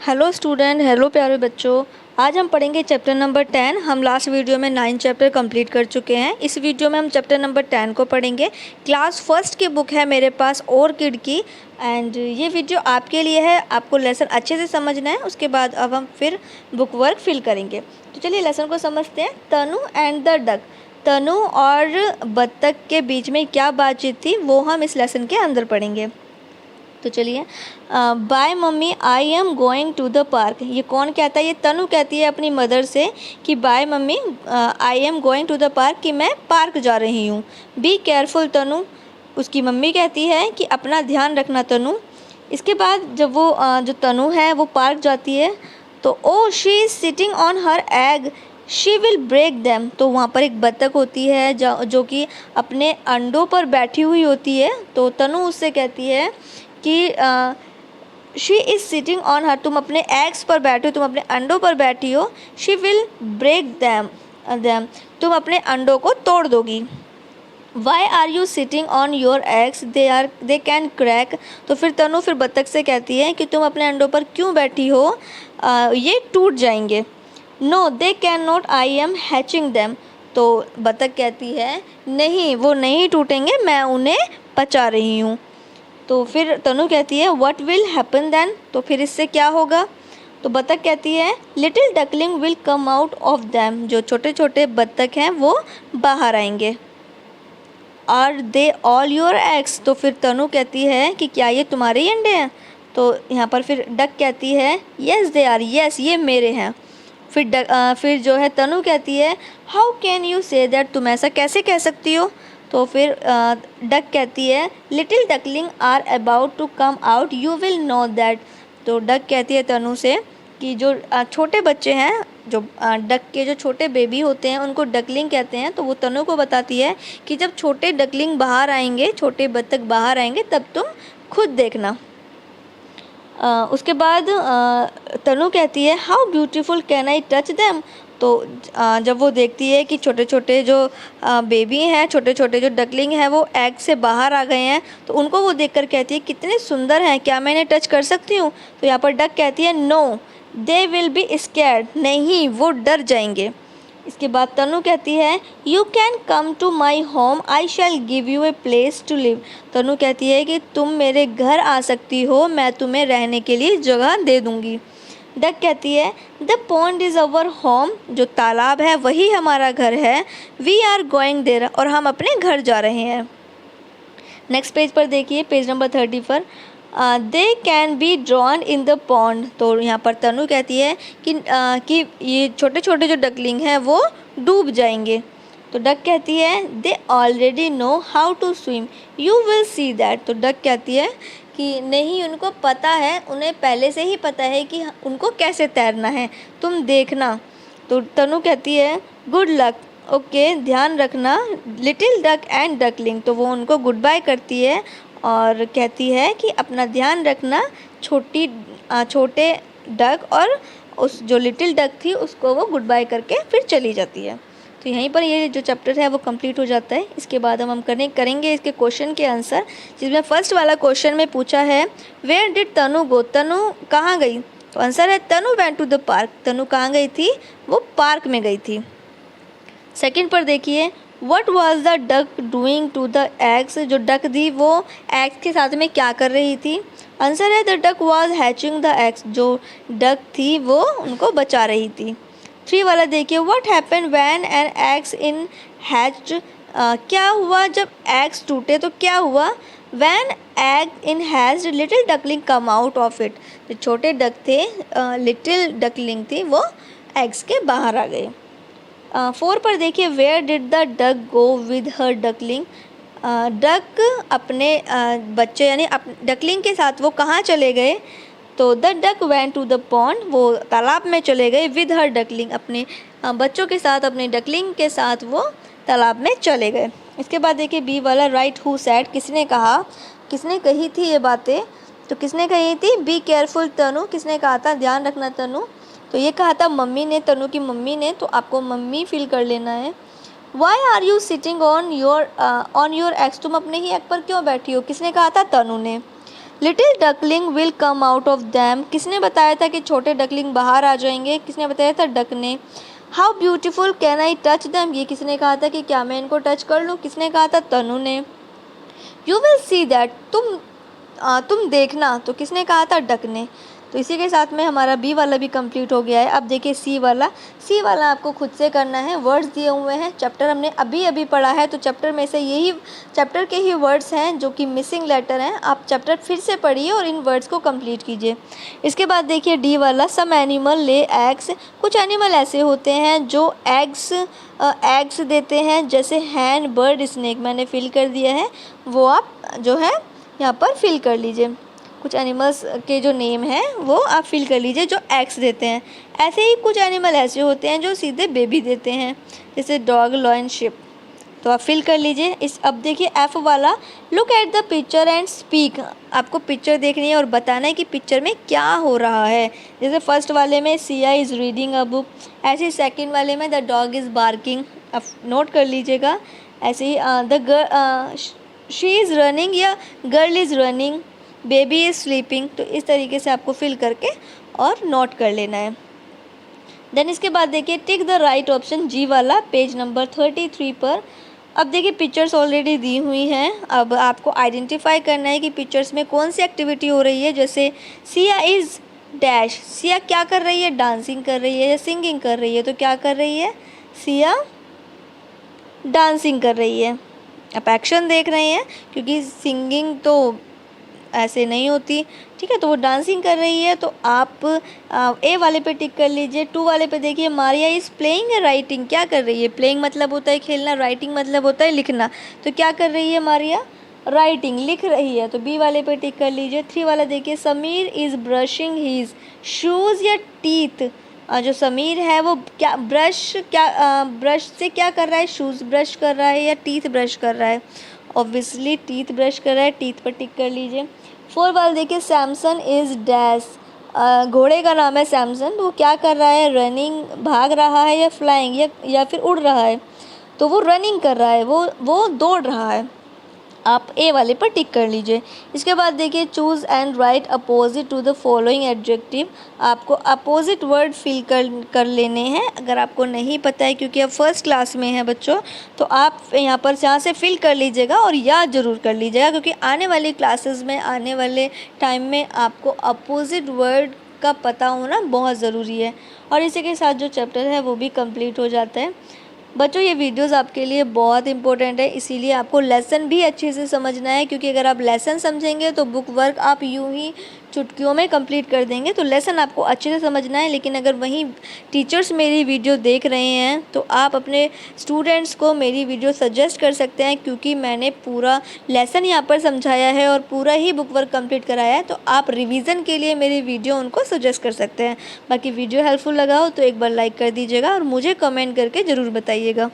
Hello student, hello प्यारे बच्चों। आज हम पढ़ेंगे चैप्टर नंबर 10। हम लास्ट वीडियो में 9 चैप्टर कंप्लीट कर चुके हैं। इस वीडियो में हम चैप्टर नंबर 10 को पढ़ेंगे। क्लास फर्स्ट की बुक है मेरे पास ऑर्किड की, एंड ये वीडियो आपके लिए है। आपको लेसन अच्छे से समझना है। उसके बाद अब हम फिर बुक वर्क फिल करेंगे। तो चलिए लेसन को समझते हैं। तनु एंड द डक। तनु और बत्तख के बीच में क्या बातचीत थी वो हम इस लेसन के अंदर पढ़ेंगे। तो चलिए, bye mummy I am going to the park. ये कौन कहता है? ये तनु कहती है अपनी मदर से कि bye mummy I am going to the park, कि मैं पार्क जा रही हूँ। Be careful Tanu. उसकी मम्मी कहती है कि अपना ध्यान रखना तनु। इसके बाद जब वो जो तनु है वो पार्क जाती है तो oh she is sitting on her egg, she will break them. तो वहाँ पर एक बत्तख होती है जो कि अपने अंडों पर बैठी हुई होती है। तो तनु उससे कहती है कि शी इज़ सिटिंग ऑन हर, तुम अपने एग्स पर बैठे हो, तुम अपने अंडों पर बैठी हो। शी विल ब्रेक दैम, तुम अपने अंडों को तोड़ दोगी। Why are you sitting on your eggs, they can crack. तो फिर तनु फिर बत्तख से कहती है कि तुम अपने अंडों पर क्यों बैठी हो, ये टूट जाएंगे। No they can not, I am hatching them. तो बत्तख कहती है नहीं, वो नहीं टूटेंगे, मैं उन्हें पचा रही हूँ। तो फिर तनु कहती है व्हाट विल हैपन देन, तो फिर इससे क्या होगा? तो बत्तख कहती है little duckling will come out of them, जो छोटे छोटे बत्तख हैं वो बाहर आएंगे। Are they all your eggs. तो फिर तनु कहती है कि क्या ये तुम्हारे ही अंडे हैं? तो यहाँ पर फिर डक कहती है येस दे आर, येस ये मेरे हैं। फिर जो है तनु कहती है how can you say that, तुम ऐसा कैसे कह सकती हो? तो फिर डक कहती है little duckling are about to come out, you will know that. तो डक कहती है तनु से कि जो छोटे बच्चे हैं, जो डक के जो छोटे बेबी होते हैं उनको डकलिंग कहते हैं। तो वो तनु को बताती है कि जब छोटे डकलिंग बाहर आएंगे, छोटे बत्तख बाहर आएंगे, तब तुम खुद देखना। उसके बाद तनु कहती है how beautiful can I touch them. तो जब वो देखती है कि छोटे छोटे जो बेबी हैं, छोटे छोटे जो डकलिंग हैं वो एग से बाहर आ गए हैं, तो उनको वो देखकर कहती है कितने सुंदर हैं, क्या मैं इन्हें टच कर सकती हूँ? तो यहाँ पर डक कहती है no they will be scared, नहीं वो डर जाएंगे। इसके बाद तनु कहती है you can come to my home, I shall give you a place to live. Tanu कहती है कि तुम मेरे घर आ सकती हो, मैं तुम्हें रहने के लिए जगह दे दूँगी। डक कहती है the pond is our home, जो तालाब है वही हमारा घर है। वी आर गोइंग देयर, और हम अपने घर जा रहे हैं। नेक्स्ट पेज पर देखिए, पेज नंबर 30 पर they can be drawn in the pond. तो यहाँ पर तनु कहती है कि ये छोटे छोटे जो डकलिंग हैं वो डूब जाएंगे। तो डक कहती है they already know how to swim, you will see that. तो डक कहती है कि नहीं, उनको पता है, उन्हें पहले से ही पता है कि उनको कैसे तैरना है, तुम देखना। तो तनु कहती है गुड लक, ओके ध्यान रखना, लिटिल डक एंड डकलिंग। तो वो उनको गुड बाय करती है और कहती है कि अपना ध्यान रखना, छोटे डक और उस जो लिटिल डक थी उसको वो गुड बाय करके फिर चली जाती है। तो यहीं पर ये जो चैप्टर है वो कंप्लीट हो जाता है। इसके बाद हम करेंगे इसके क्वेश्चन के आंसर, जिसमें फर्स्ट वाला क्वेश्चन में पूछा है वेयर डिड तनु गो, तनु कहाँ गई? तो आंसर है तनु वेंट टू द पार्क, तनु कहाँ गई थी? वो पार्क में गई थी। सेकंड पर देखिए what was the duck doing to the eggs, जो डक थी वो एग्स के साथ में क्या कर रही थी? आंसर है the duck was hatching the eggs, जो डक थी वो उनको बचा रही थी। 3 वाला देखिए what happen when an eggs in hatched, क्या हुआ जब एग्स टूटे? तो क्या हुआ? When egg in hatched little duckling come out of it, जो छोटे डक थे, लिटिल डकलिंग थी, वो एग्स के बाहर आ गए। 4 पर देखिए where did the duck go with her duckling, duck अपने बच्चे यानी डकलिंग के साथ वो कहाँ चले गए? तो the duck went to the pond, वो तालाब में चले गए। विद हर डकलिंग, अपने बच्चों के साथ, अपने डकलिंग के साथ वो तालाब में चले गए। इसके बाद देखिए बी वाला राइट हु सैड, किसने कहा, किसने कही थी ये बातें? तो किसने कही थी? बी केयरफुल तनु, किसने कहा था ध्यान रखना तनु? तो ये कहा था मम्मी ने, तनु की मम्मी ने। तो आपको मम्मी फिल कर लेना है। Why are you sitting on your eggs, तुम अपने ही एग पर क्यों बैठी हो? किसने कहा था? तनु ने। Little duckling will come out of dam, किसने बताया था कि छोटे डकलिंग बाहर आ जाएंगे? किसने बताया था? डक ने। How beautiful can I touch them, ये किसने कहा था कि क्या मैं इनको टच कर लूँ? किसने कहा था? तनु ने। यू विल सी दैट, तुम देखना, तो किसने कहा था? डक ने। तो इसी के साथ में हमारा बी वाला भी कंप्लीट हो गया है। अब देखिए सी वाला आपको खुद से करना है। वर्ड्स दिए हुए हैं, चैप्टर हमने अभी अभी पढ़ा है, तो चैप्टर में से यही चैप्टर के ही वर्ड्स हैं जो कि मिसिंग लेटर हैं। आप चैप्टर फिर से पढ़िए और इन वर्ड्स को कंप्लीट कीजिए। इसके बाद देखिए डी वाला, सम एनिमल ले एग्स, कुछ एनिमल ऐसे होते हैं जो एग्स देते हैं, जैसे हैन, बर्ड, स्नेक। मैंने फिल कर दिया है, वो आप जो है यहाँ पर फिल कर लीजिए। कुछ एनिमल्स के जो नेम हैं वो आप फिल कर लीजिए जो एग्स देते हैं। ऐसे ही कुछ एनिमल ऐसे होते हैं जो सीधे बेबी देते हैं, जैसे डॉग, लॉयन, शिप। तो आप फिल कर लीजिए। अब देखिए एफ वाला, look at the picture and speak, आपको पिक्चर देखनी है और बताना है कि पिक्चर में क्या हो रहा है। जैसे फर्स्ट वाले में Siya is reading a book, ऐसे ही सेकेंड वाले में द डॉग इज़ बार्किंग, आप नोट कर लीजिएगा। ऐसे ही द शी इज़ रनिंग या girl is running, baby is sleeping. तो इस तरीके से आपको फिल करके और नोट कर लेना है। देन इसके बाद देखिए टिक द राइट ऑप्शन, जी वाला, पेज नंबर 33 पर। अब देखिए पिक्चर्स ऑलरेडी दी हुई हैं, अब आपको आइडेंटिफाई करना है कि पिक्चर्स में कौन सी एक्टिविटी हो रही है। जैसे सिया इज़ डैश, सिया क्या कर रही है? डांसिंग कर रही है या सिंगिंग कर रही है? तो क्या कर रही है? सिया डांसिंग कर रही है। आप एक्शन देख रहे हैं, क्योंकि सिंगिंग तो ऐसे नहीं होती, ठीक है। तो वो डांसिंग कर रही है, तो आप ए वाले पे टिक कर लीजिए। 2 वाले पे देखिए मारिया इज़ प्लेइंग या राइटिंग, क्या कर रही है? प्लेइंग मतलब होता है खेलना, राइटिंग मतलब होता है लिखना। तो क्या कर रही है मारिया? राइटिंग, लिख रही है। तो बी वाले पे टिक कर लीजिए। 3 वाला देखिए Sameer is brushing his shoes या टीथ, जो समीर है वो क्या ब्रश से क्या कर रहा है? शूज़ ब्रश कर रहा है या टीथ ब्रश कर रहा है? ऑब्वियसली टीथ ब्रश कर रहा है, टीथ पर टिक कर लीजिए। 4 वाला देखिए सैमसन इज़ डैश, घोड़े का नाम है सैमसन, तो वो क्या कर रहा है? रनिंग, भाग रहा है या फ्लाइंग या फिर उड़ रहा है? तो वो रनिंग कर रहा है, वो दौड़ रहा है। आप ए वाले पर टिक कर लीजिए। इसके बाद देखिए choose and write opposite to the following adjective, आपको अपोजिट वर्ड फिल कर लेने हैं। अगर आपको नहीं पता है, क्योंकि आप फर्स्ट क्लास में हैं बच्चों, तो आप यहाँ से फिल कर लीजिएगा और याद ज़रूर कर लीजिएगा, क्योंकि आने वाली क्लासेस में, आने वाले टाइम में आपको अपोजिट वर्ड का पता होना बहुत ज़रूरी है। और इसी के साथ जो चैप्टर है वो भी कंप्लीट हो जाता है। बच्चों ये वीडियोस आपके लिए बहुत इंपॉर्टेंट है, इसीलिए आपको लेसन भी अच्छे से समझना है, क्योंकि अगर आप लेसन समझेंगे तो बुक वर्क आप यूं ही चुटकियों में कंप्लीट कर देंगे। तो लेसन आपको अच्छे से समझना है। लेकिन अगर वहीं टीचर्स मेरी वीडियो देख रहे हैं तो आप अपने स्टूडेंट्स को मेरी वीडियो सजेस्ट कर सकते हैं, क्योंकि मैंने पूरा लेसन यहाँ पर समझाया है और पूरा ही बुक वर्क कंप्लीट कराया है। तो आप रिवीजन के लिए मेरी वीडियो उनको सजेस्ट कर सकते हैं। बाकी वीडियो हेल्पफुल लगा हो तो एक बार लाइक कर दीजिएगा और मुझे कमेंट करके ज़रूर बताइएगा।